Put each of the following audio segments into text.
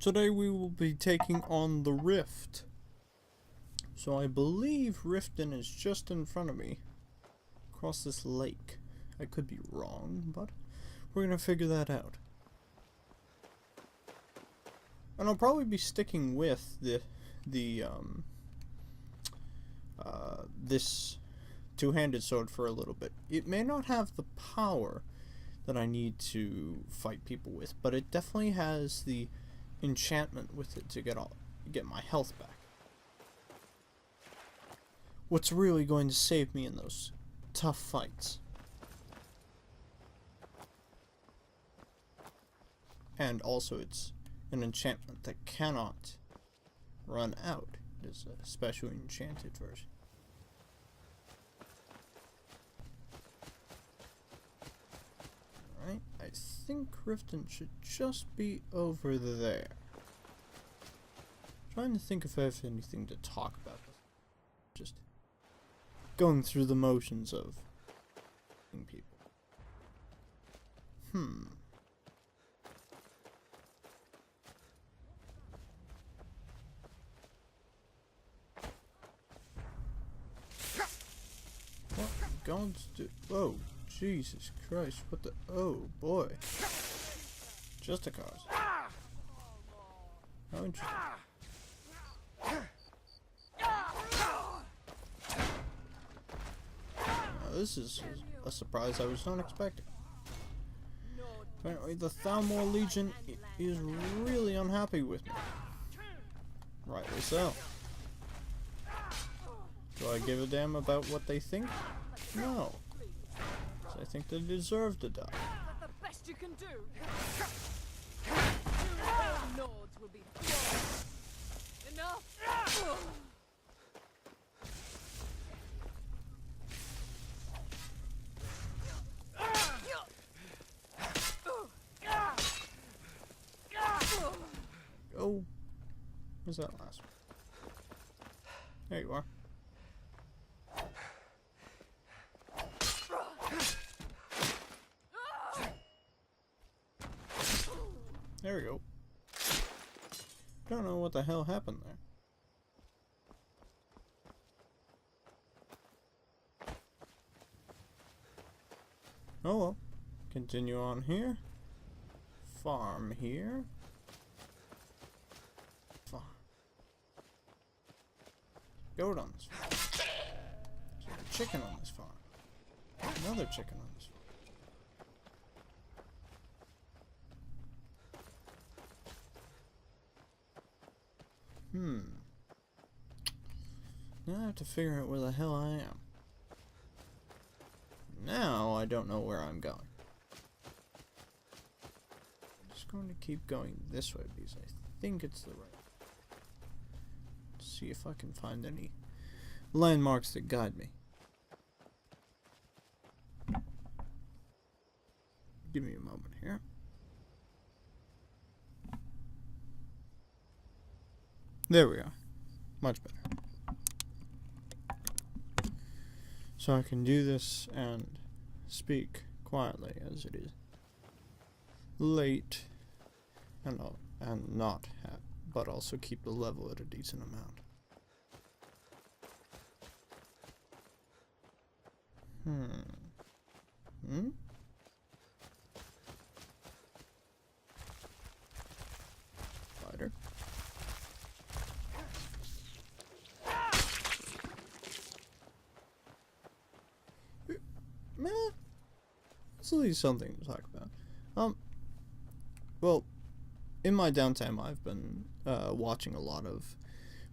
Today we will be taking on the Rift. So I believe Riften is just in front of me, across this lake. I could be wrong, but we're gonna figure that out. And I'll probably be sticking with this two-handed sword for a little bit. It may not have the power that I need to fight people with, but it definitely has the enchantment with it to get my health back. What's really going to save me in those tough fights. And also it's an enchantment that cannot run out. It is a special enchanted version. Alright, I think Riften should just be over there. Trying to think if I have anything to talk about. Just going through the motions of people. What gods do? Oh, Jesus Christ! What the? Oh boy! Just a cause. How interesting. This is a surprise I was not expecting. Apparently the Thalmor Legion is really unhappy with me. Rightly so. Do I give a damn about what they think? No. I think they deserve to die. That's the best you can do. Lords will be enough. Oh, where's that last one? There you are. There we go. Don't know what the hell happened there. Oh well. Continue on here. Farm here. Farm. Goat on this farm. Chicken on this farm. Another chicken on this farm. Now I have to figure out where the hell I am. Now I don't know where I'm going. I'm just going to keep going this way because I think it's the right way. See if I can find any landmarks that guide me. Give me a moment here. There we are. Much better. So I can do this and speak quietly as it is late and not have, but also keep the level at a decent amount. Spider. It's at least something to talk about. Well, in my downtime, I've been watching a lot of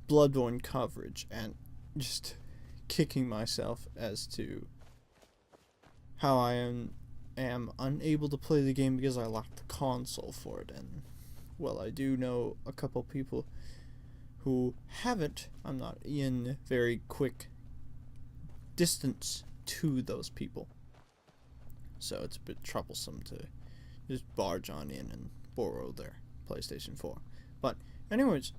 Bloodborne coverage and just kicking myself as to how I am unable to play the game because I lack the console for it. And well, I do know a couple people who have it. I'm not in very quick distance to those people. So it's a bit troublesome to just barge on in and borrow their PlayStation 4. But anyways,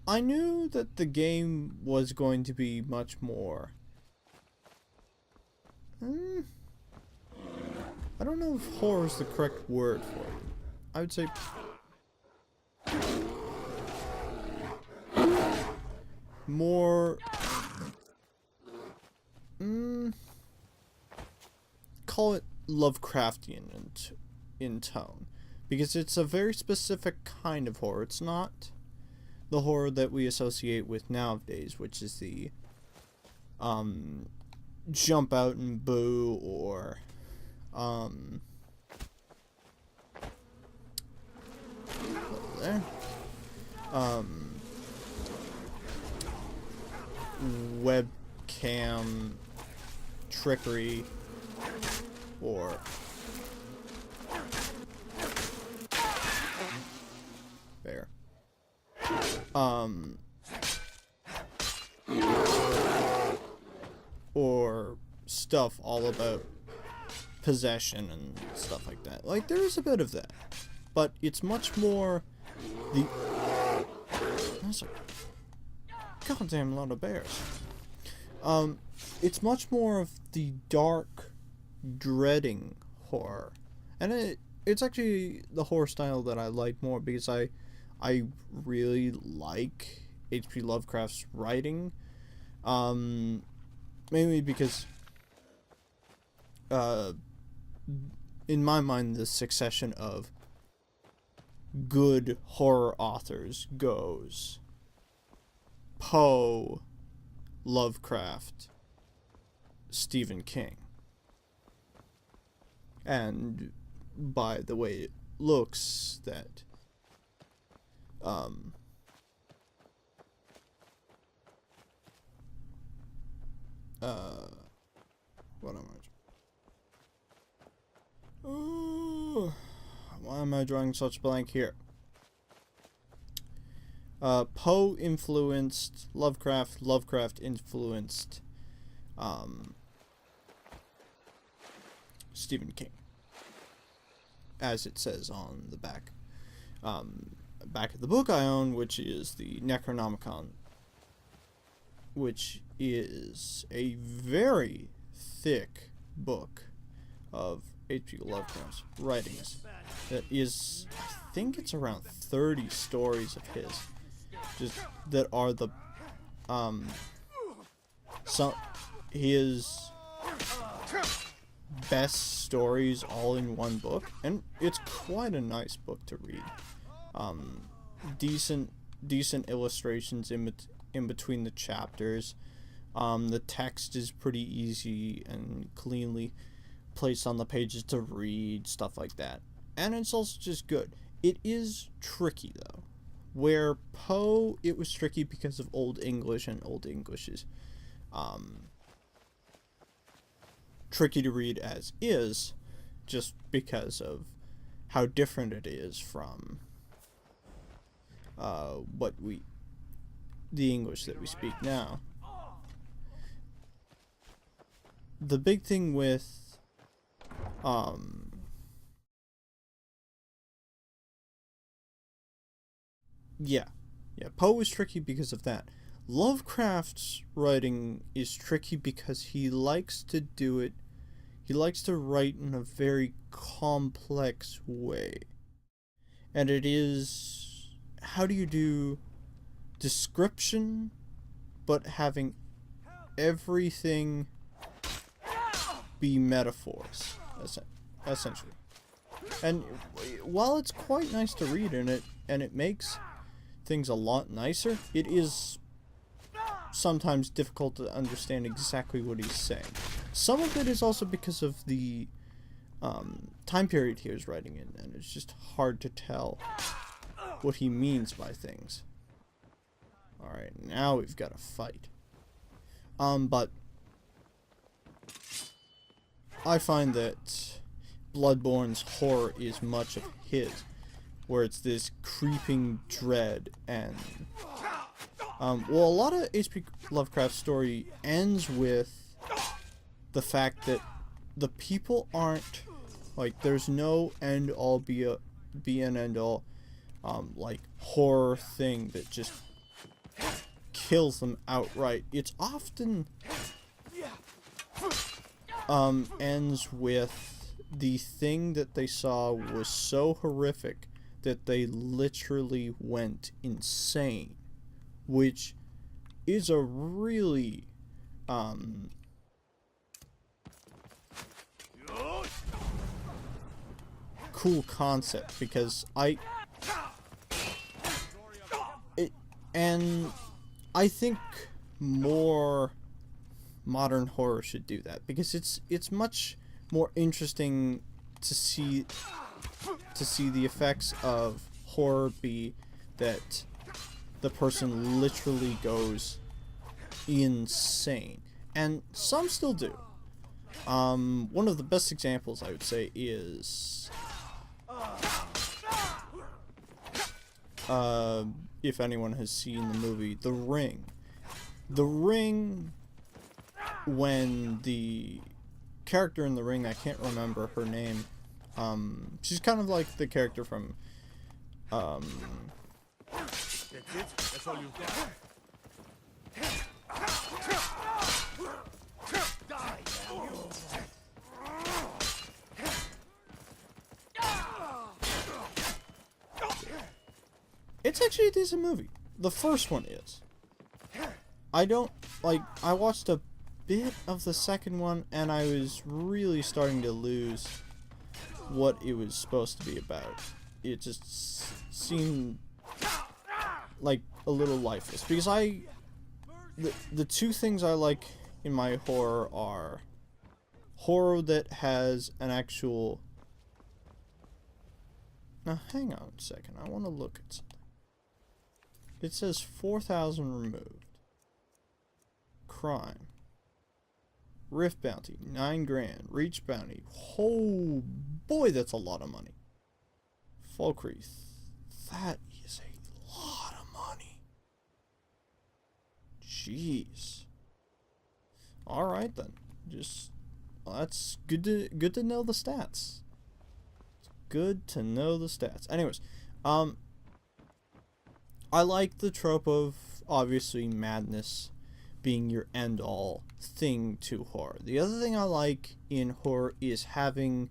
I knew that the game was going to be much more... I don't know if horror is the correct word for it. I would say more call it Lovecraftian in tone, because it's a very specific kind of horror. It's not the horror that we associate with nowadays, which is the jump out and boo, or there webcam trickery, or there or stuff all about possession and stuff like that. Like, there is a bit of that, but it's much more the that's a goddamn lot of bears. It's much more of the dark, dreading horror, and it's actually the horror style that I like more, because I really like H.P. Lovecraft's writing, mainly because in my mind the succession of good horror authors goes Poe, Lovecraft, Stephen King. And by the way it looks, that what am I? Oh, why am I drawing such blank here? Poe influenced Lovecraft. Lovecraft influenced Stephen King, as it says on the back of the book I own, which is the Necronomicon, which is a very thick book of H.P. Lovecraft's writings. That is, I think it's around 30 stories of his, just that are the some his best stories all in one book, and it's quite a nice book to read. Decent illustrations in between the chapters. The text is pretty easy and cleanly placed on the pages to read, stuff like that. And it's also just good. It is tricky though. Where Poe, it was tricky because of Old English, and Old English is tricky to read as is, just because of how different it is from the English that we speak now. The big thing with Poe was tricky because of that. Lovecraft's writing is tricky because he likes to do it. He likes to write in a very complex way. And it is, how do you do description, but having everything be metaphors, essentially. And while it's quite nice to read in it, and it makes things a lot nicer, it is sometimes difficult to understand exactly what he's saying. Some of it is also because of the time period he was writing in, and it's just hard to tell what he means by things. Alright, now we've got a fight. But I find that Bloodborne's horror is much of his, where it's this creeping dread, and a lot of H.P. Lovecraft's story ends with the fact that the people aren't, like, there's no end all be an end all like horror thing that just kills them outright. It's often ends with the thing that they saw was so horrific that they literally went insane, which is a really cool concept, because I think more modern horror should do that, because it's much more interesting to see the effects of horror be that the person literally goes insane, and some still do. One of the best examples I would say is if anyone has seen the movie The Ring. The Ring, when the character in The Ring, I can't remember her name, she's kind of like the character from That's it? That's all you've got? it's actually a decent movie. The first one is. I watched a bit of the second one, and I was really starting to lose what it was supposed to be about. It just seemed like a little lifeless, because the two things I like in my horror are horror that has an actual... Now hang on a second, I want to look at something. It says 4,000 removed. Crime. Rift bounty, 9 grand. Reach bounty. Oh boy, that's a lot of money. Falkreath. That is a lot of money. Jeez. Alright then. Well, that's good to know the stats. It's good to know the stats. Anyways, I like the trope of, obviously, madness being your end-all thing to horror. The other thing I like in horror is having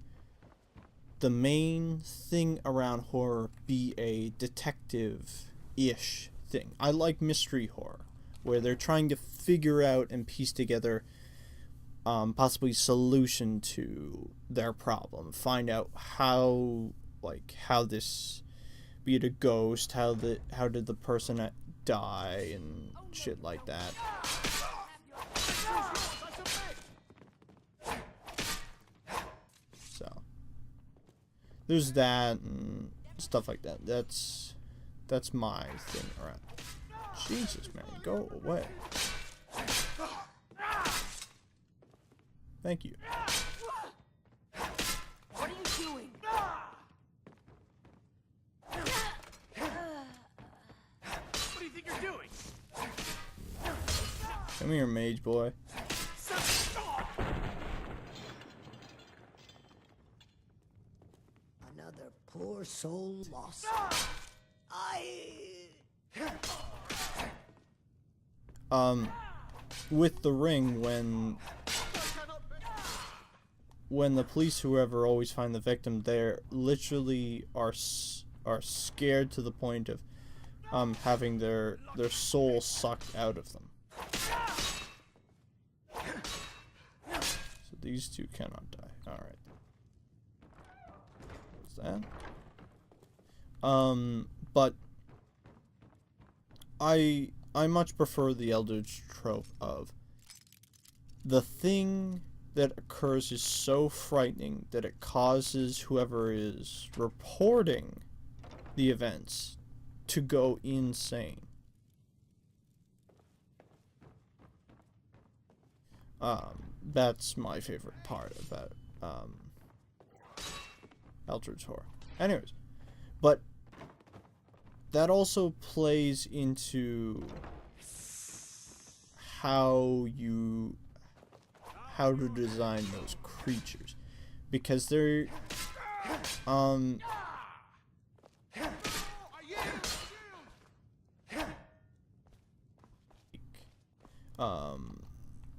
the main thing around horror be a detective-ish thing. I like mystery horror, where they're trying to figure out and piece together possibly solution to their problem. Find out how this, be it a ghost, how did the person die, and shit like that. So there's that and stuff like that. That's my thing around. Jesus, man, go away. Thank you. What are you doing? What do you think you're doing? Come here, mage boy. Another poor soul lost. With The Ring, when the police, whoever, always find the victim, they literally are scared to the point of having their soul sucked out of them. So these two cannot die. All right. What's that? But I much prefer the Eldritch trope of the thing that occurs is so frightening that it causes whoever is reporting the events to go insane. That's my favorite part about Eldritch horror. Anyways, but that also plays into how to design those creatures, because they're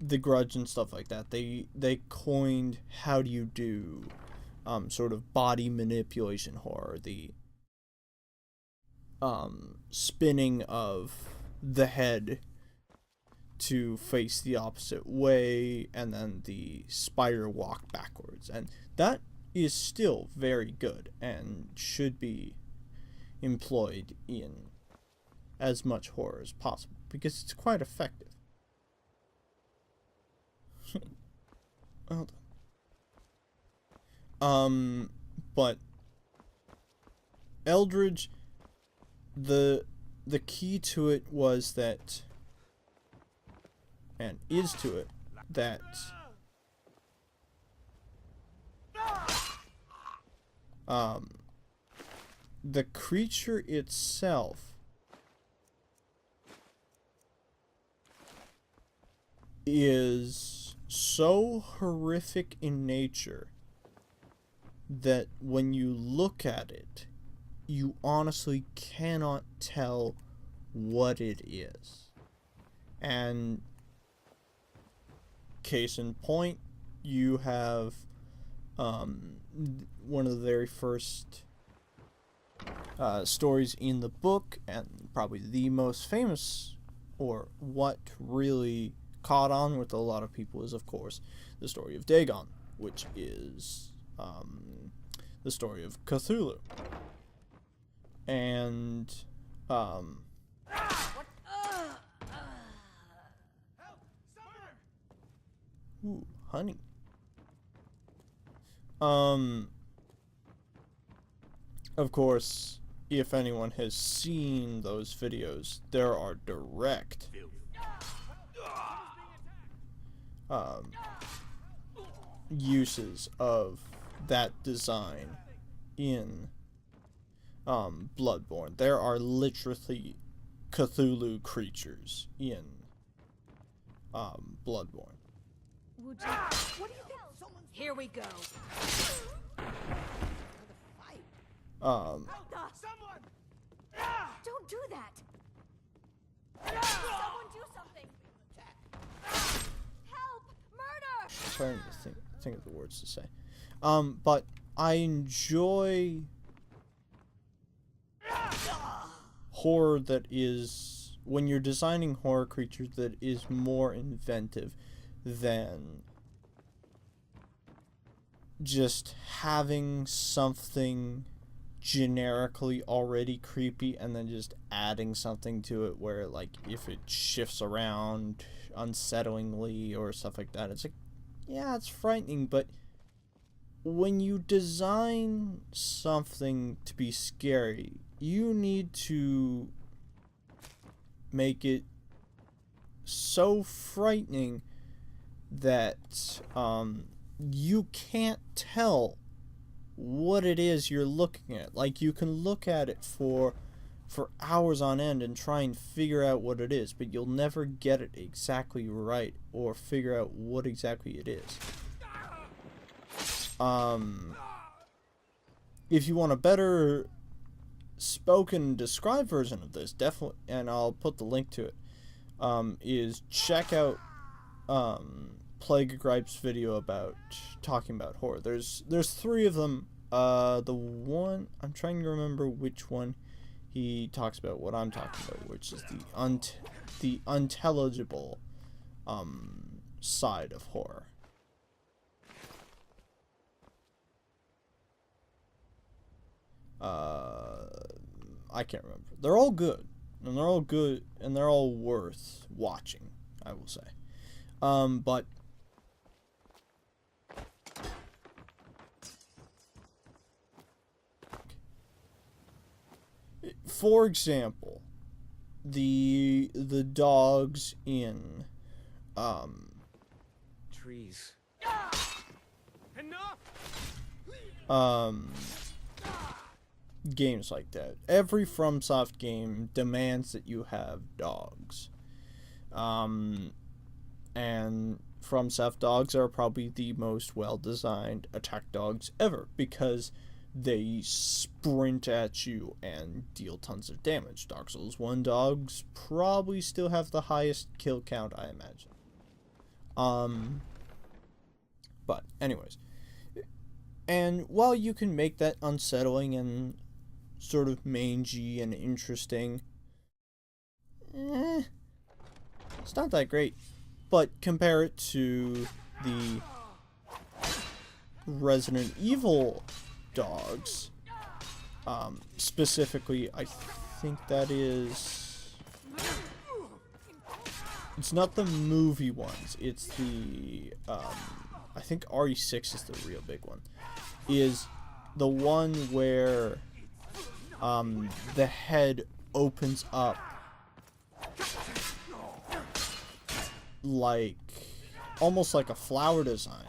the Grudge and stuff like that. They coined, how do you do sort of body manipulation horror, the spinning of the head to face the opposite way, and then the spider walk backwards. And that is still very good and should be employed in as much horror as possible because it's quite effective. Hold on. But Eldridge, the key to it was that, and is to it, that the creature itself is so horrific in nature that when you look at it, you honestly cannot tell what it is. And case in point, you have one of the very first stories in the book, and probably the most famous, or what really caught on with a lot of people, is of course the story of Dagon, which is the story of Cthulhu. And ooh, honey. Of course, if anyone has seen those videos, there are direct uses of that design in Bloodborne. There are literally Cthulhu creatures in Bloodborne. Would you? What do you think? Here we go. Someone! Don't do that. Someone do something. Help! Murder! Trying to think of the words to say. But I enjoy horror that is, when you're designing horror creatures, that is more inventive than just having something generically already creepy and then just adding something to it where, like, if it shifts around unsettlingly or stuff like that, it's like, yeah, it's frightening. But when you design something to be scary, you need to make it so frightening that you can't tell what it is you're looking at. Like, you can look at it for hours on end and try and figure out what it is, but you'll never get it exactly right or figure out what exactly it is. If you want a better spoken described version of this, definitely, and I'll put the link to it, is check out Plague Gripe's video about talking about horror. There's 3 of them. The one, I'm trying to remember which one he talks about what I'm talking about, which is the unintelligible side of horror. I can't remember. They're all good, and they're all worth watching, I will say. But for example, the dogs in Trees. games like that. Every FromSoft game demands that you have dogs. And FromSoft dogs are probably the most well-designed attack dogs ever because they sprint at you and deal tons of damage. Dark Souls 1 dogs probably still have the highest kill count, I imagine. But anyways, And while you can make that unsettling and sort of mangy and interesting, it's not that great. But compare it to the Resident Evil dogs. Specifically, I think that is... It's not the movie ones. It's the... I think RE6 is the real big one. Is the one where the head opens up like almost like a flower design,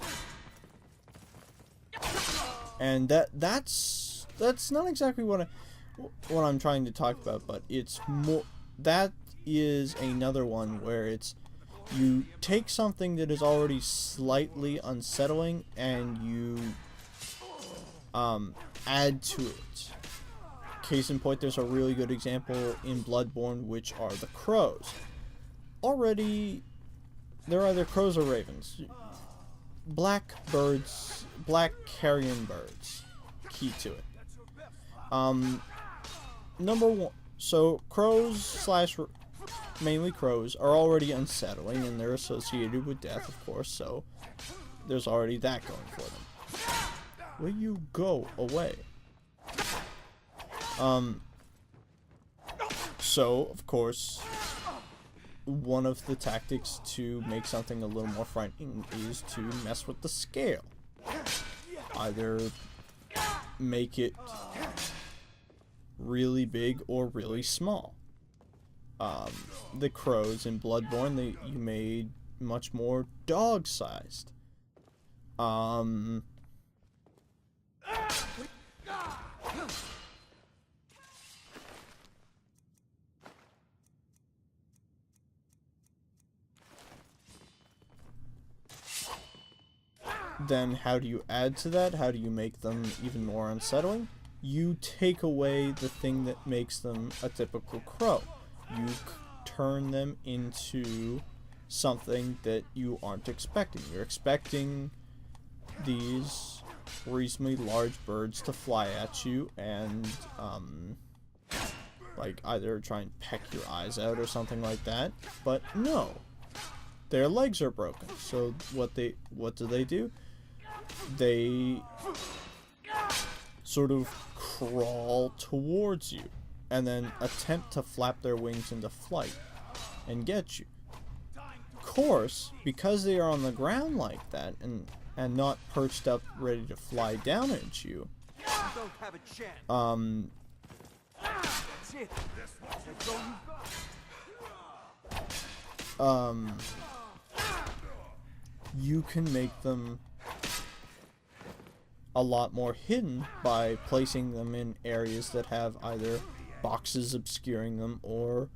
and that's not exactly what I'm trying to talk about, but it's more, that is another one where it's, you take something that is already slightly unsettling and you add to it. Case in point, there's a really good example in Bloodborne, which are the crows. Already, they're either crows or ravens. Black birds, black carrion birds. Key to it. Number one, so crows slash mainly crows are already unsettling, and they're associated with death, of course, so there's already that going for them. Will you go away? So, of course, one of the tactics to make something a little more frightening is to mess with the scale. Either make it really big or really small. The crows in Bloodborne, you made much more dog-sized. Then how do you add to that? How do you make them even more unsettling? You take away the thing that makes them a typical crow. You turn them into something that you aren't expecting. You're expecting these reasonably large birds to fly at you and like either try and peck your eyes out or something like that, but no. Their legs are broken. So what do? They sort of crawl towards you and then attempt to flap their wings into flight and get you. Of course, because they are on the ground like that and not perched up ready to fly down at you, you can make them a lot more hidden by placing them in areas that have either boxes obscuring them or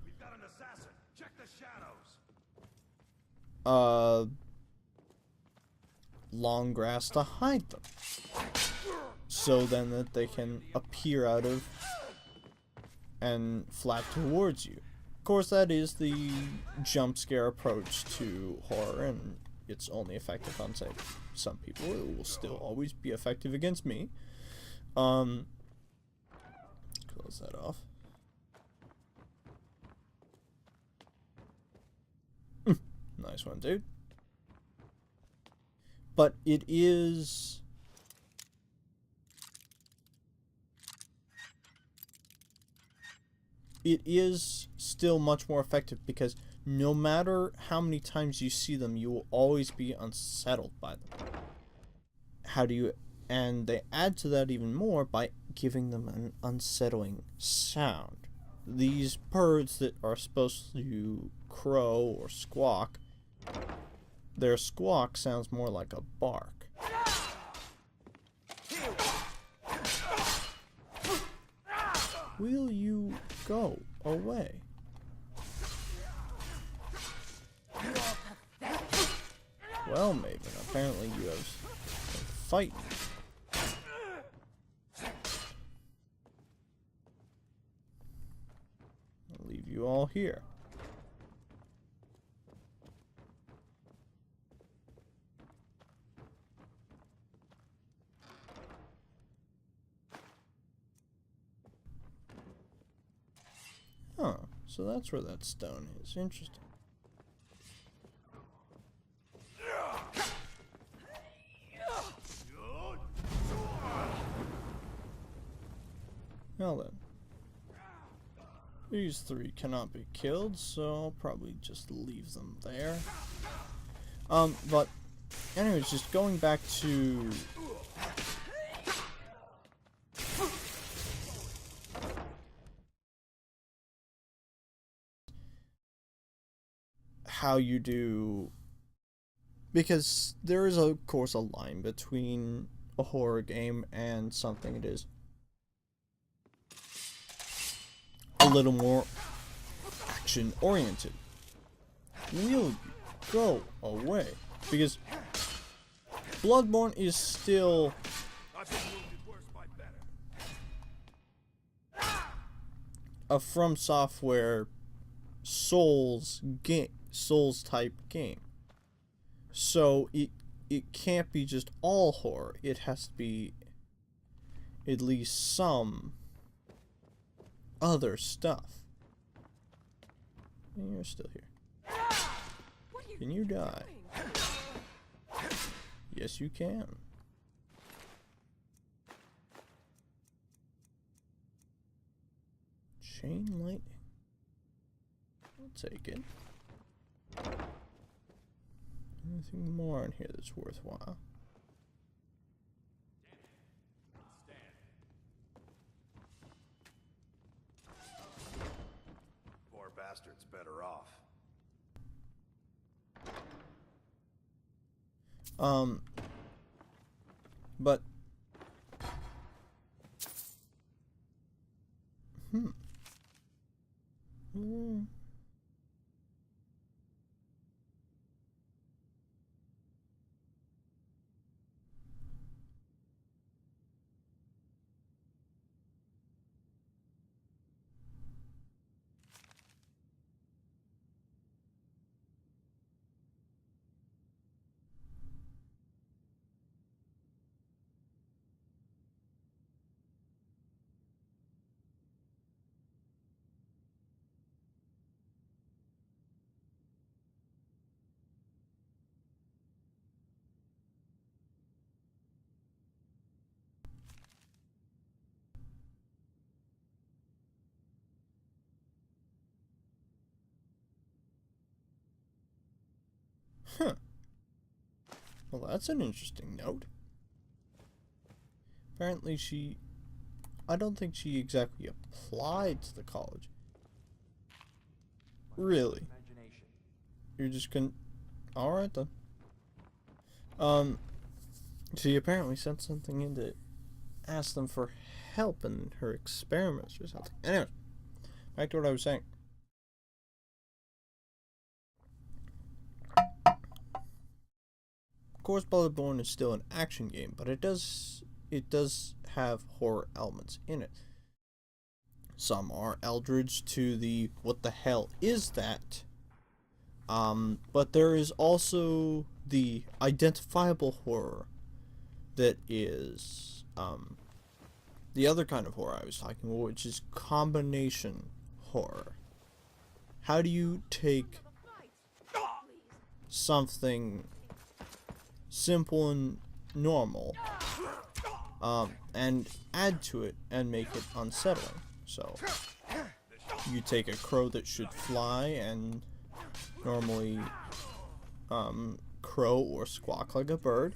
long grass to hide them, so then that they can appear out of and flap towards you. Of course, that is the jump scare approach to horror, and it's only effective on, say, some people. It will still always be effective against me. Close that off. Nice one, dude. But it is... it is still much more effective because no matter how many times you see them, you will always be unsettled by them. How do you... and they add to that even more by giving them an unsettling sound. These birds that are supposed to crow or squawk, their squawk sounds more like a bark. Will you go away? Well, Maven, apparently you have a fight. I'll leave you all here. so that's where that stone is. Interesting. Now then. These three cannot be killed, so I'll probably just leave them there. But anyways, just going back to how you do, because there is of course a line between a horror game and something that is a little more action oriented. Will you go away? Because Bloodborne is still a From Software Souls type game. So it can't be just all horror. It has to be at least some other stuff. And you're still here. Can you die? Yes, you can. Chain lightning. I'll take it. Anything more in here that's worthwhile? Poor bastard's better off. But well, that's an interesting note. Apparently I don't think she exactly applied to the college. Really? You're just gonna... Alright then. She apparently sent something in to ask them for help in her experiments or something. Anyway, back to what I was saying. Of course, Bloodborne is still an action game, but it does have horror elements in it. Some are eldritch to the what the hell is that? But there is also the identifiable horror that is the other kind of horror I was talking about, which is combination horror. How do you take something simple and normal and add to it and make it unsettling? So you take a crow that should fly and normally crow or squawk like a bird,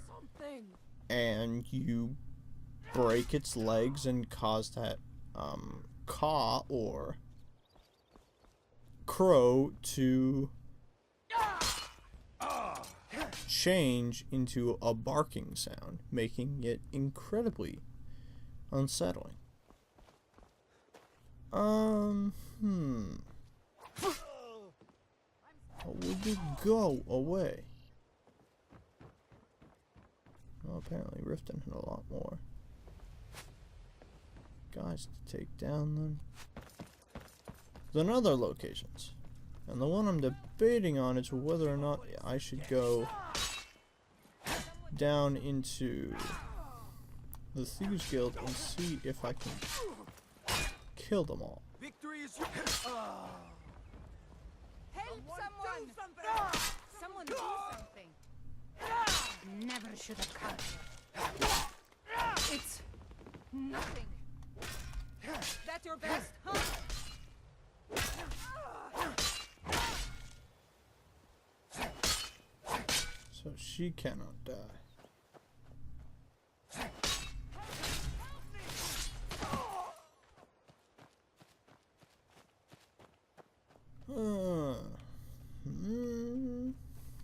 and you break its legs and cause that caw or crow to change into a barking sound, making it incredibly unsettling. Would it go away? Well, apparently Riften had a lot more guys to take down than other locations. And the one I'm debating on is whether or not I should go down into the Thieves Guild and see if I can kill them all. Victory is Someone do something! Never should have come here. It's nothing. That's your best, huh? So she cannot die.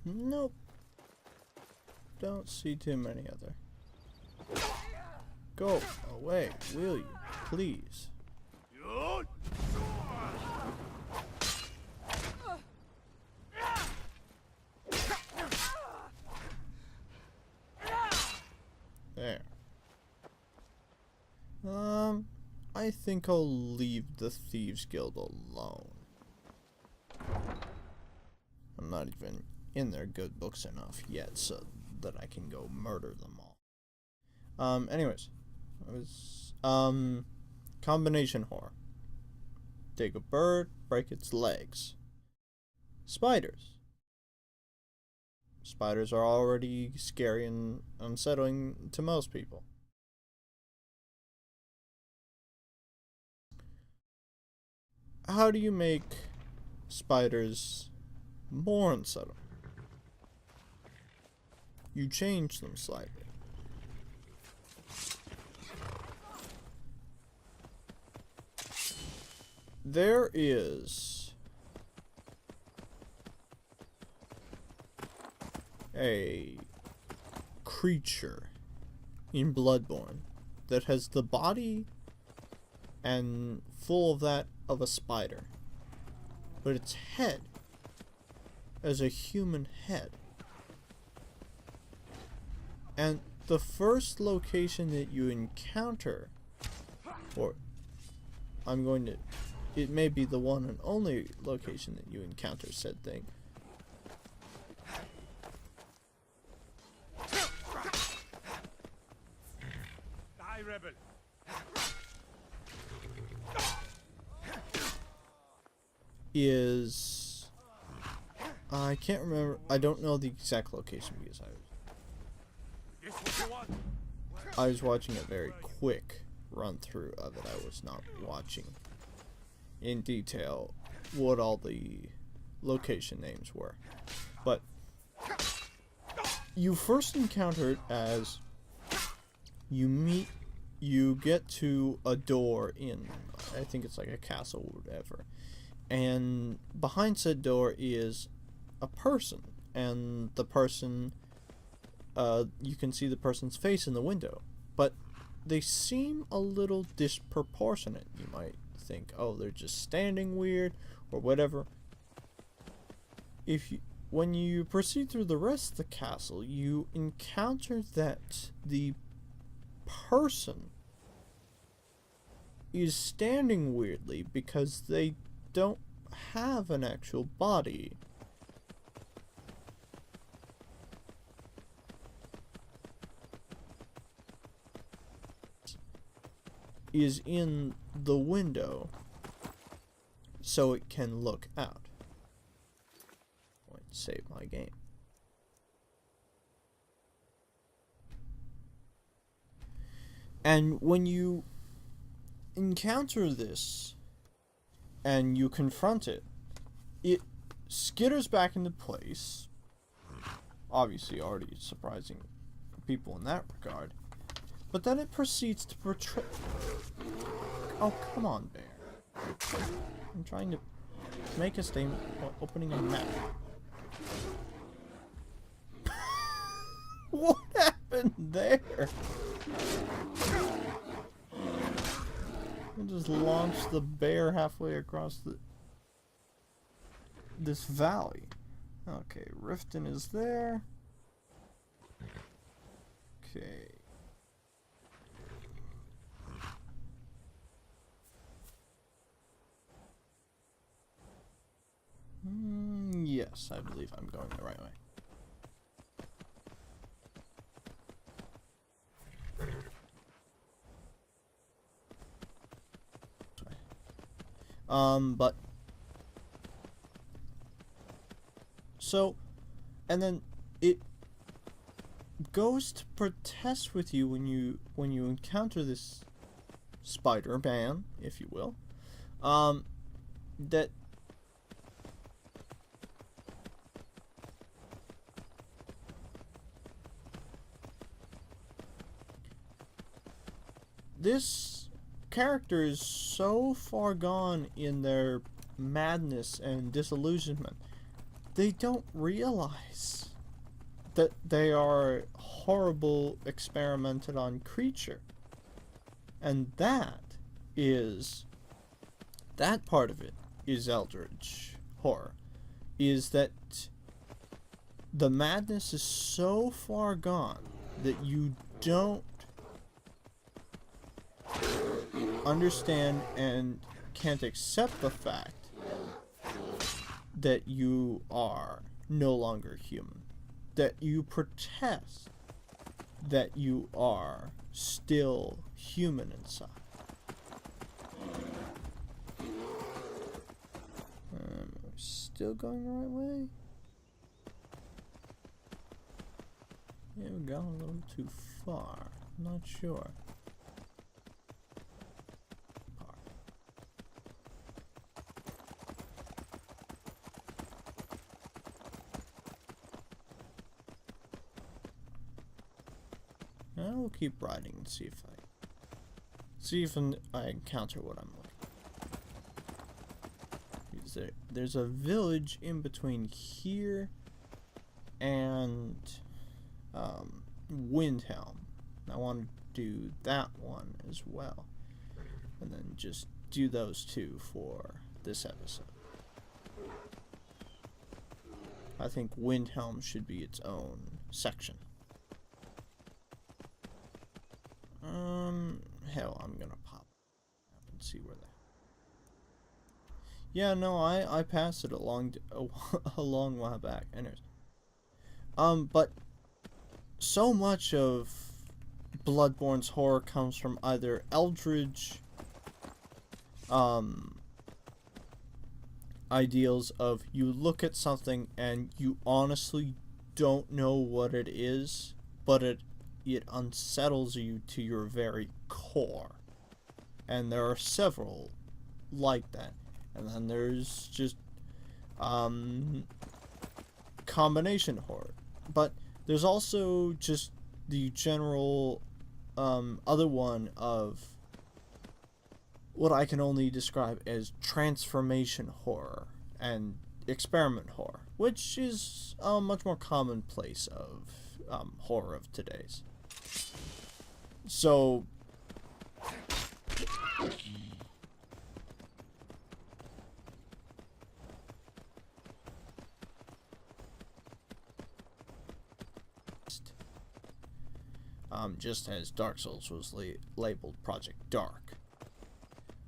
Nope. Don't see too many other. Go away, will you, please? There. I think I'll leave the Thieves Guild alone. I'm not even in their good books enough yet so that I can go murder them all. Anyways. It was, combination horror. Take a bird, break its legs. Spiders. Spiders are already scary and unsettling to most people. How do you make spiders more unsettling? You change them slightly. There is a creature in Bloodborne that has the body and full of that of a spider, but its head is a human head. And the first location that you encounter, or it may be the one and only location that you encounter said thing, Die, rebel! is I can't remember. I don't know the exact location because I was watching a very quick run through of it. I was not watching in detail what all the location names were. But you first encounter it as you get to a door in, I think it's like a castle or whatever. And behind said door is a person, and the person, you can see the person's face in the window, but they seem a little disproportionate. You might think, oh, they're just standing weird or whatever. When you proceed through the rest of the castle, you encounter that the person is standing weirdly because they don't have an actual body. Is in the window so it can look out. Save my game. And when you encounter this and you confront it, it skitters back into place. Obviously already surprising people in that regard. But then it proceeds to portray... Oh, come on, bear. I'm trying to make a statement while opening a map. What happened there? I just launched the bear halfway across this valley. Okay, Riften is there. Okay. Yes, I believe I'm going the right way. So, and then it goes to protest with you when you encounter this Spider-Man, if you will, that this character is so far gone in their madness and disillusionment, they don't realize that they are a horrible experimented on creature. And that part of it is eldritch horror, is that the madness is so far gone that you don't understand and can't accept the fact that you are no longer human, that you protest that you are still human inside. We're still going the right way? Yeah, we're going a little too far. I'm not sure. I'll keep riding and see if I encounter what I'm looking for. There's a village in between here and Windhelm. I want to do that one as well, and then just do those two for this episode. I think Windhelm should be its own section. Hell, I'm gonna pop up and see where they. Yeah, no, I passed it a long while back. Anyways, but so much of Bloodborne's horror comes from either eldritch ideals of you look at something and you honestly don't know what it is, but it unsettles you to your very core. And there are several like that. And then there's just combination horror. But there's also just the general other one of what I can only describe as transformation horror and experiment horror, which is a much more commonplace of horror of today's. So just as Dark Souls was labeled Project Dark.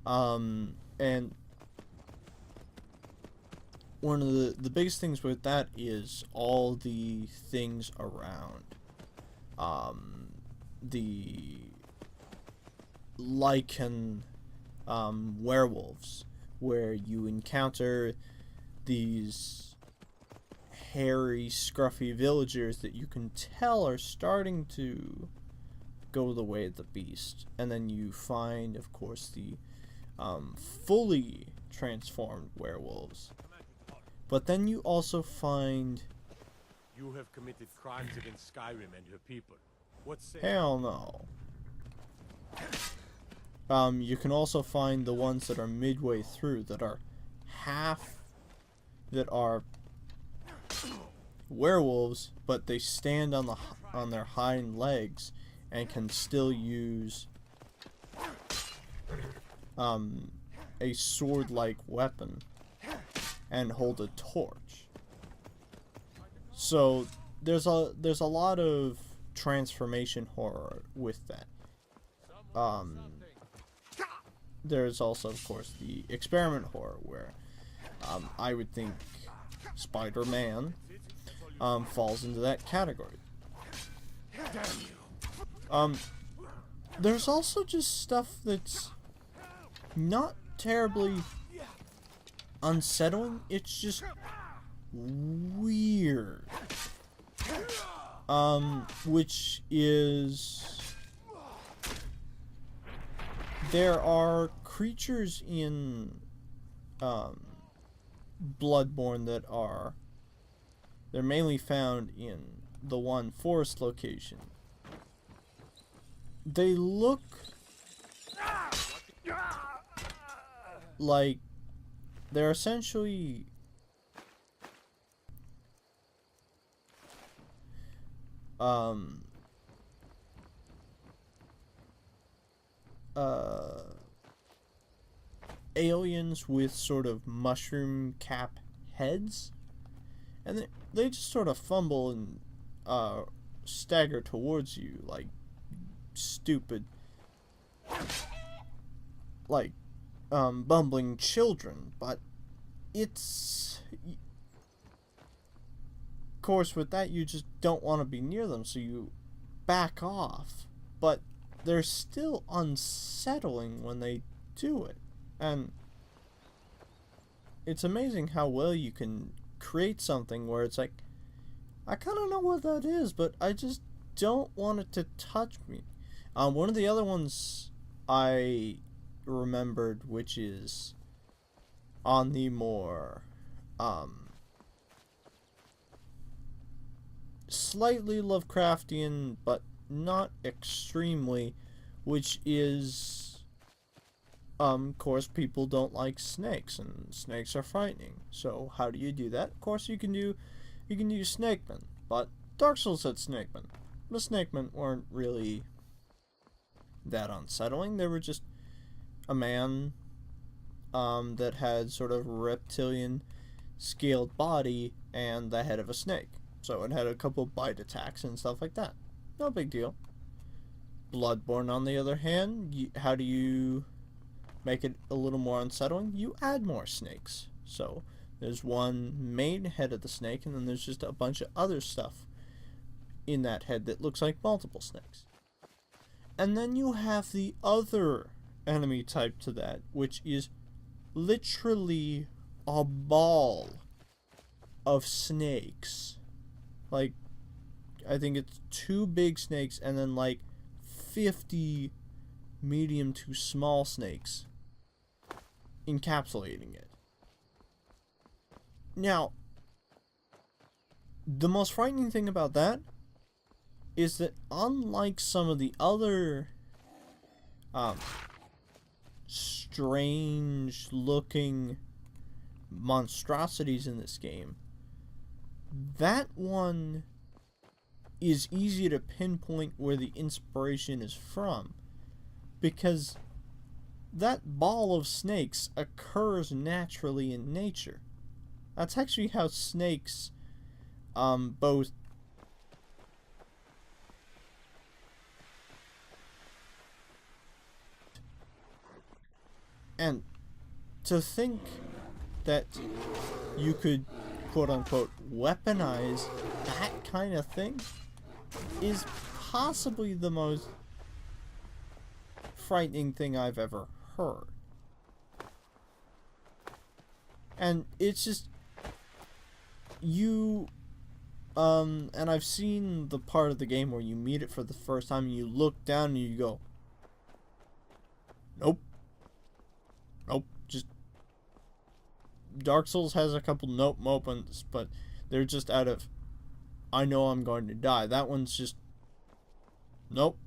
And one of the biggest things with that is all the things around the lichen werewolves, where you encounter these hairy, scruffy villagers that you can tell are starting to go the way of the beast. And then you find, of course, the fully transformed werewolves. But then you also find... You have committed crimes against Skyrim and your people. Hell no. You can also find the ones that are midway through, that are werewolves, but they stand on their hind legs and can still use a sword-like weapon and hold a torch. So there's a lot of transformation horror with that. There's also, of course, the experiment horror, where I would think Spider-Man falls into that category. There's also just stuff that's not terribly unsettling. It's just weird. Which is, there are creatures in Bloodborne that they're mainly found in the one forest location. They look like they're essentially aliens with sort of mushroom cap heads, and they just sort of fumble and stagger towards you like stupid, like bumbling children. But it's, of course, with that, you just don't want to be near them, so you back off. But they're still unsettling when they do it, and it's amazing how well you can create something where it's like, I kind of know what that is, but I just don't want it to touch me. One of the other ones I remembered, which is on the more slightly Lovecraftian, but not extremely, which is, of course, people don't like snakes, and snakes are frightening. So how do you do that? Of course, you can use snakemen, but Dark Souls had snakemen. The snakemen weren't really that unsettling. They were just a man that had sort of reptilian scaled body and the head of a snake. So it had a couple bite attacks and stuff like that. No big deal. Bloodborne, on the other hand, how do you make it a little more unsettling? You add more snakes. So there's one main head of the snake, and then there's just a bunch of other stuff in that head that looks like multiple snakes. And then you have the other enemy type to that, which is literally a ball of snakes. Like, I think it's 2 big snakes and then like 50 medium to small snakes encapsulating it. Now, the most frightening thing about that is that unlike some of the other strange looking monstrosities in this game, that one is easy to pinpoint where the inspiration is from, because that ball of snakes occurs naturally in nature. That's actually how snakes both and to think that you could quote-unquote weaponize that kind of thing is possibly the most frightening thing I've ever heard. And it's just, you and I've seen the part of the game where you meet it for the first time and you look down and you go, nope, just Dark Souls has a couple nope moments, but they're just out of, I know I'm going to die. That one's just, nope,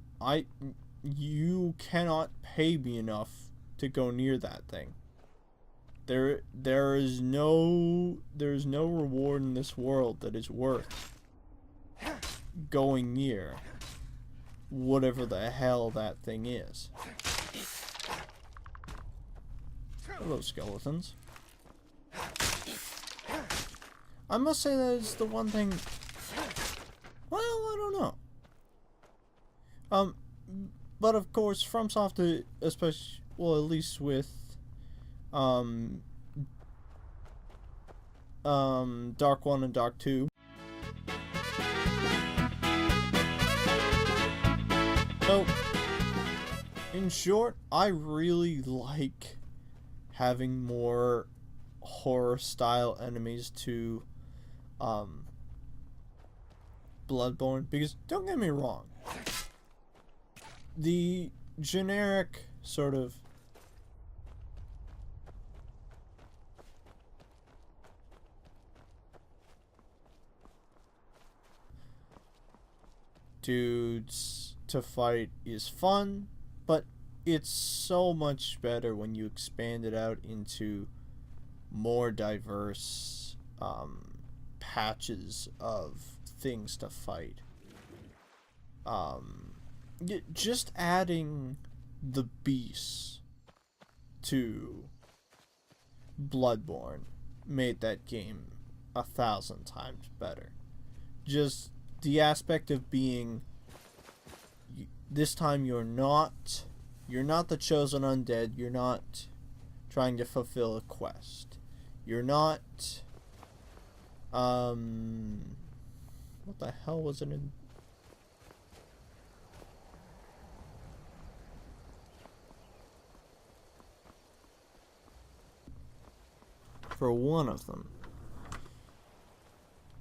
you cannot pay me enough to go near that thing. There's no reward in this world that is worth going near whatever the hell that thing is. Hello, skeletons. I must say that is the one thing, well, I don't know. But of course, FromSoft, especially, well, at least with Dark 1 and Dark 2. So, in short, I really like having more horror-style enemies to Bloodborne, because don't get me wrong, the generic sort of dudes to fight is fun, but it's so much better when you expand it out into more diverse patches of things to fight. Just adding the beasts to Bloodborne made that game 1,000 times better. Just the aspect of being, this time you're not the chosen undead, you're not trying to fulfill a quest. You're not what the hell was it in? For one of them.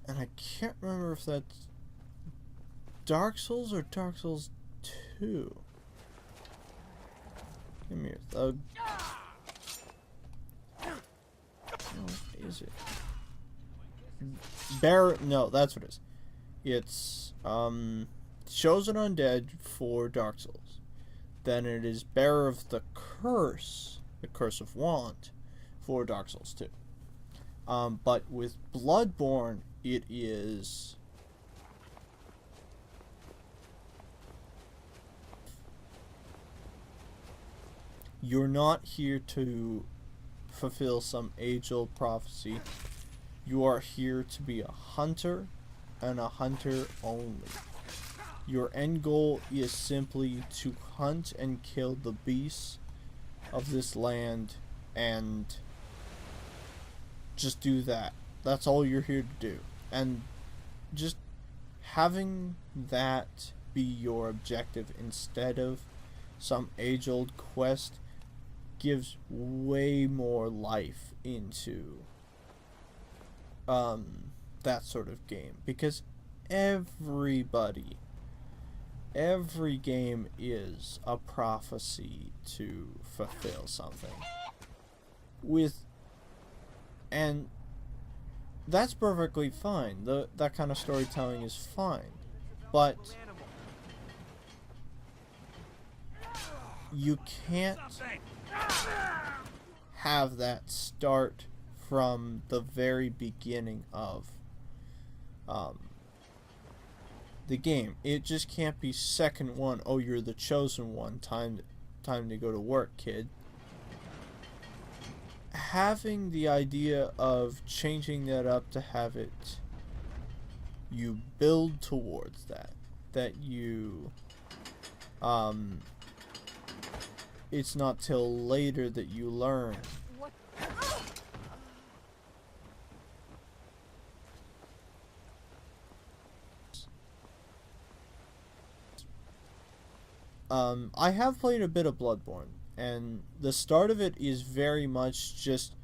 And I can't remember if that's Dark Souls or Dark Souls 2. Give me your thug. What is it? No, that's what it is. It's Chosen Undead for Dark Souls. Then it is Bearer of the Curse of Want, for Dark Souls 2. But with Bloodborne, it is you're not here to fulfill some age-old prophecy. You are here to be a hunter, and a hunter only. Your end goal is simply to hunt and kill the beasts of this land, and just do that. That's all you're here to do. And just having that be your objective instead of some age-old quest gives way more life into that sort of game, because every game is a prophecy to fulfill something and that's perfectly fine. That kind of storytelling is fine, but you can't have that start from the very beginning of the game. It just can't be second one. Oh, you're the chosen one. Time to go to work, kid. Having the idea of changing that up to have it, you build towards that you it's not till later that you learn. I have played a bit of Bloodborne, and the start of it is very much just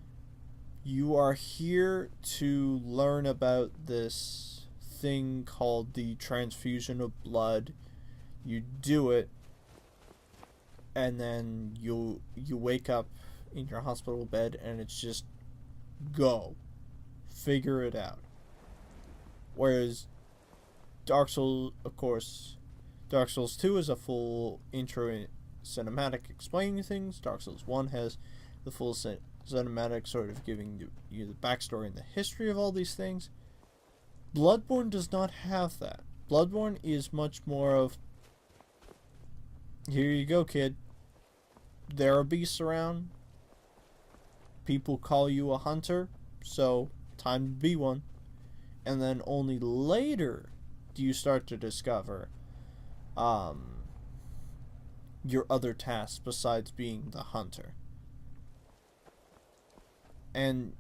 you are here to learn about this thing called the transfusion of blood. You do it, and then you wake up in your hospital bed, and it's just go figure it out. Whereas Dark Souls, of course, Dark Souls 2 is a full intro cinematic explaining things. Dark Souls 1 has the full cinematic sort of giving you the backstory and the history of all these things. Bloodborne does not have that. Bloodborne is much more of, here you go, kid. There are beasts around. People call you a hunter, so time to be one. And then only later do you start to discover your other tasks besides being the hunter. And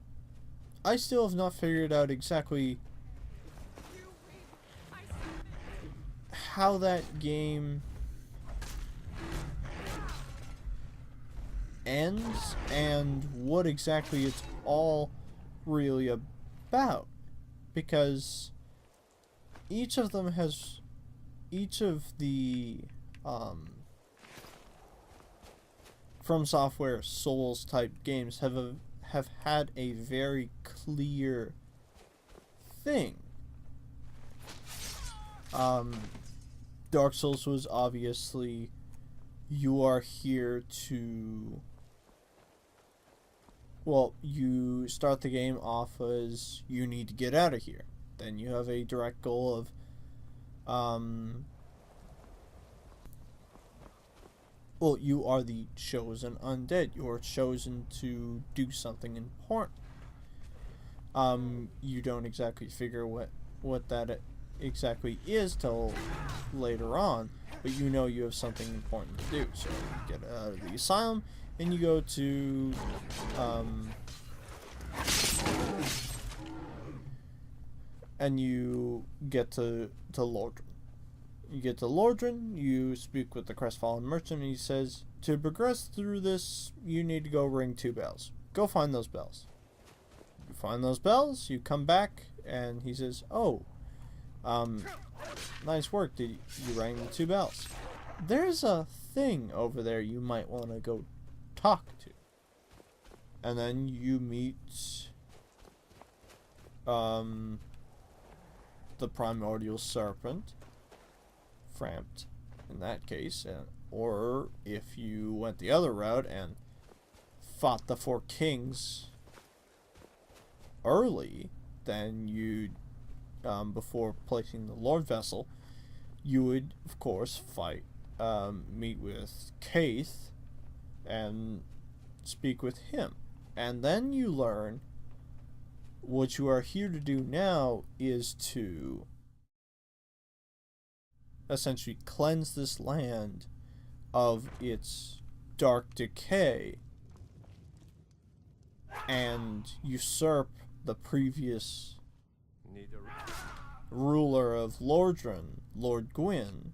I still have not figured out exactly how that game ends and what exactly it's all really about. because each of them has, each of the From Software Souls type games have had a very clear thing. Dark Souls was obviously, you are here to, well, you start the game off as you need to get out of here. Then you have a direct goal of well, you are the chosen undead. You are chosen to do something important. You don't exactly figure what that exactly is till later on, but you know you have something important to do. So you get out of the asylum and you go to and you get to Lordran. You get to Lordran, you speak with the crestfallen merchant, and he says, to progress through this, you need to go ring 2 bells. Go find those bells. You find those bells, you come back, and he says, oh, nice work, you rang the 2 bells. There's a thing over there you might want to go talk to. And then you meet the primordial serpent, Frampt in that case, or if you went the other route and fought the 4 kings early, then you before placing the Lord Vessel, you would of course meet with Kaith and speak with him. And then you learn what you are here to do now is to essentially cleanse this land of its dark decay and usurp the previous ruler of Lordran, Lord Gwyn,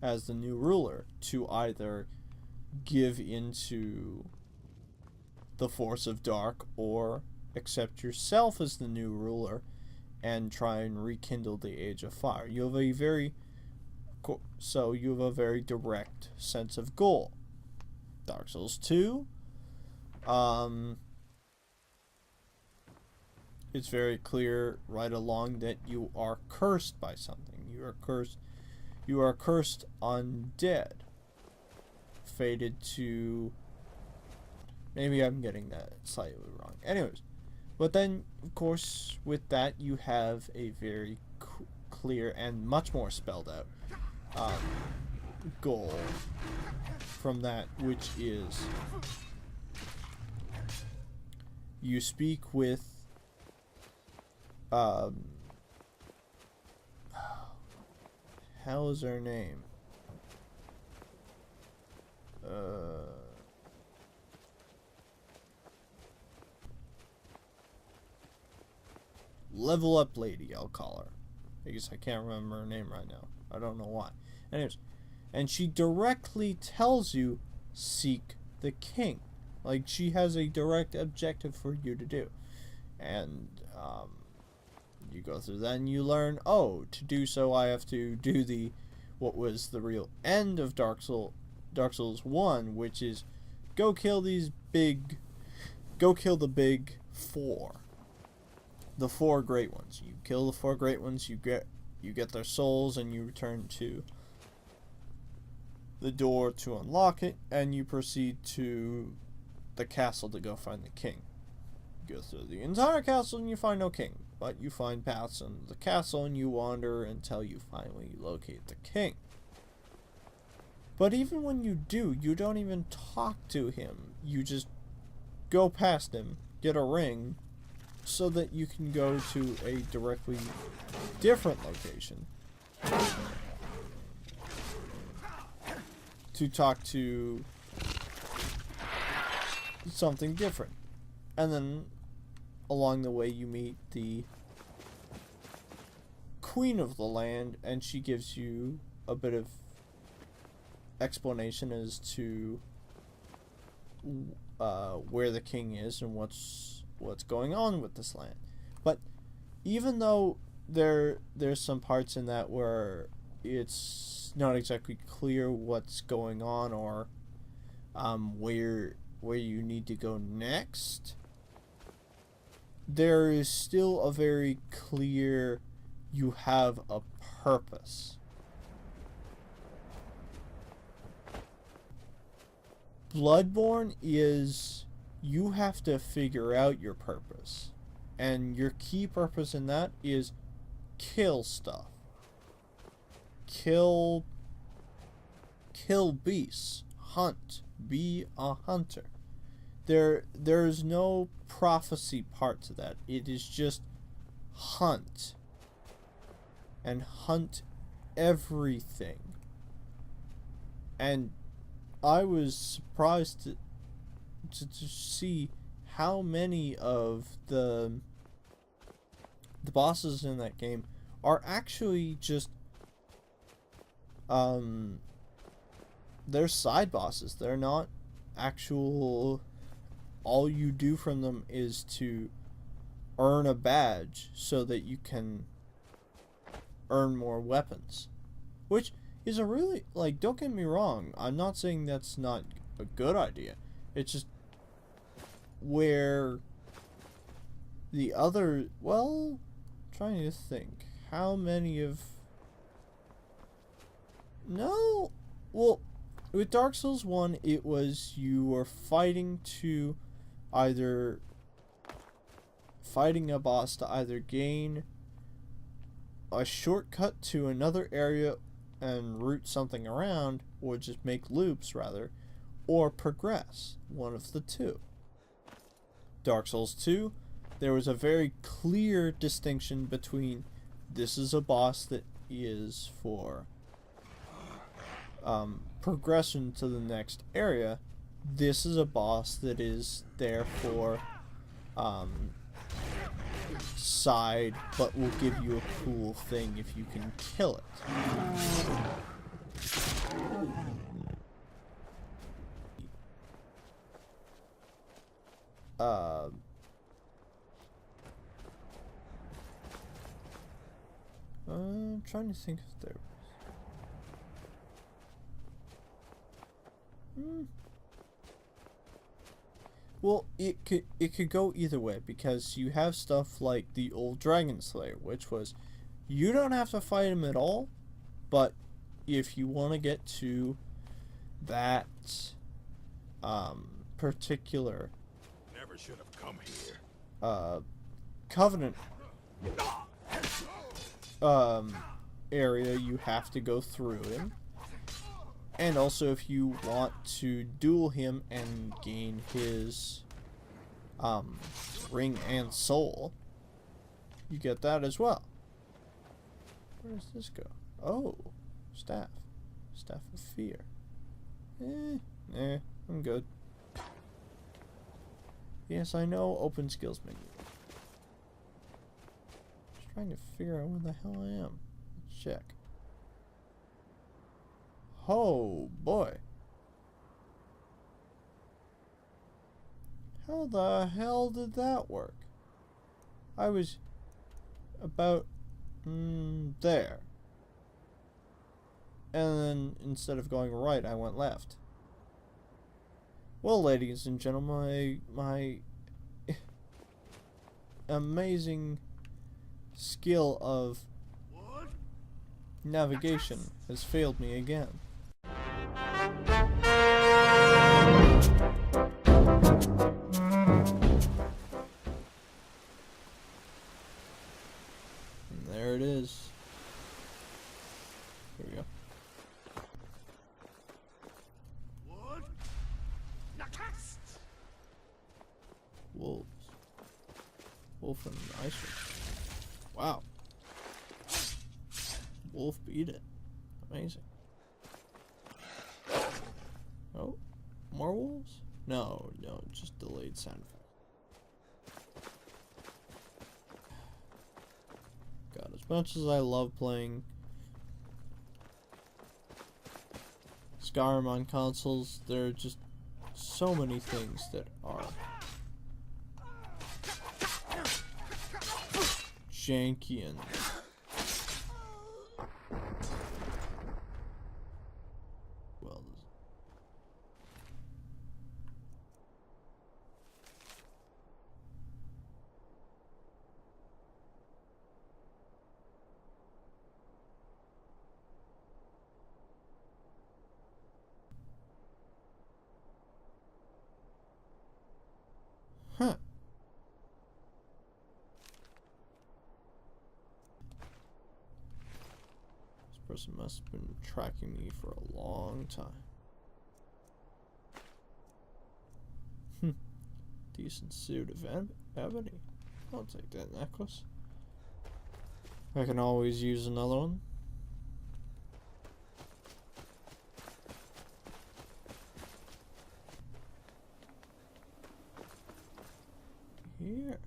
as the new ruler, to either give into the force of dark or accept yourself as the new ruler and try and rekindle the Age of Fire. You have a very direct sense of goal. Dark Souls 2, it's very clear right along that you are cursed by something. You are cursed undead, fated to, maybe I'm getting that slightly wrong. Anyways, but then, of course, with that, you have a very clear and much more spelled out goal from that, which is you speak with how is her name? Level Up Lady, I'll call her. I guess I can't remember her name right now. I don't know why. Anyways, and she directly tells you, seek the king. Like, she has a direct objective for you to do. And, you go through that and you learn, oh, to do so I have to do what was the real end of Dark Souls 1, which is go kill the big 4. The 4 great ones. You kill the 4 great ones, you get their souls, and you return to the door to unlock it, and you proceed to the castle to go find the king. You go through the entire castle and you find no king, but you find paths in the castle and you wander until you finally locate the king. But even when you do, you don't even talk to him. You just go past him, get a ring, so that you can go to a directly different location to talk to something different. And then along the way you meet the queen of the land, and she gives you a bit of explanation as to where the king is and what's going on with this land. But even though there's some parts in that where it's not exactly clear what's going on or where you need to go next, there is still a very clear, you have a purpose. Bloodborne is, you have to figure out your purpose. And your key purpose in that is kill stuff. Kill beasts. Hunt. Be a hunter. There's no prophecy part to that. It is just hunt. And hunt everything. And I was surprised to see how many of the bosses in that game are actually just they're side bosses. They're not actual. All you do from them is to earn a badge so that you can earn more weapons, which is a really, like, don't get me wrong, I'm not saying that's not a good idea. It's just where the other, well, trying to think how many of, no, well, with Dark Souls 1 it was you were fighting to either fighting a boss to either gain a shortcut to another area and route something around, or just make loops rather, or progress, one of the two. Dark Souls 2, there was a very clear distinction between this is a boss that is for progression to the next area, this is a boss that is there for side, but will give you a cool thing if you can kill it. I'm trying to think if there was. Well, it could go either way, because you have stuff like the old Dragon Slayer, which was you don't have to fight him at all, but if you want to get to that particular Never should have come here. Covenant area, you have to go through him. And also, if you want to duel him and gain his ring and soul, you get that as well. Where does this go? Oh, staff. Staff of fear. I'm good. Yes, I know, open skills menu. Just trying to figure out where the hell I am. Let's check. Oh boy. How the hell did that work? I was about there. And then instead of going right, I went left. Well, ladies and gentlemen, my amazing skill of navigation has failed me again. And there it is. Here we go. Wolves. Wolf and an ice one. Wow. Wolf beat it. Amazing. Oh, more wolves? No, just delayed sound effect. God, as much as I love playing Skyrim on consoles, there are just so many things that are janky and well, huh. This person must have been tracking me for a long time. Decent suit of ebony. I'll take that necklace. I can always use another one. Here.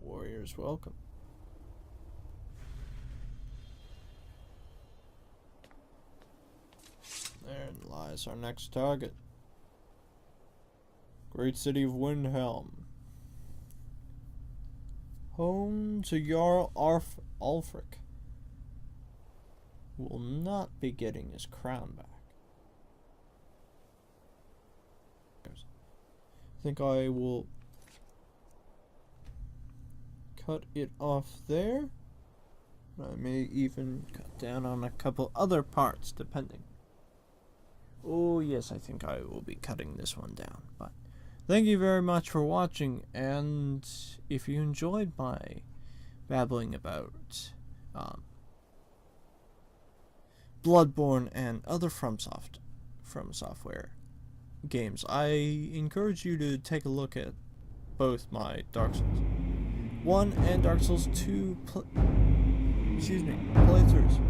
Warriors welcome. Therein lies our next target. Great city of Windhelm. Home to Jarl Ulfric, who will not be getting his crown back. I think I will cut it off there. I may even cut down on a couple other parts, depending. Oh yes, I think I will be cutting this one down. But thank you very much for watching, and if you enjoyed my babbling about Bloodborne and other From Software games, I encourage you to take a look at both my Dark Souls 1 and Dark Souls 2 playthroughs.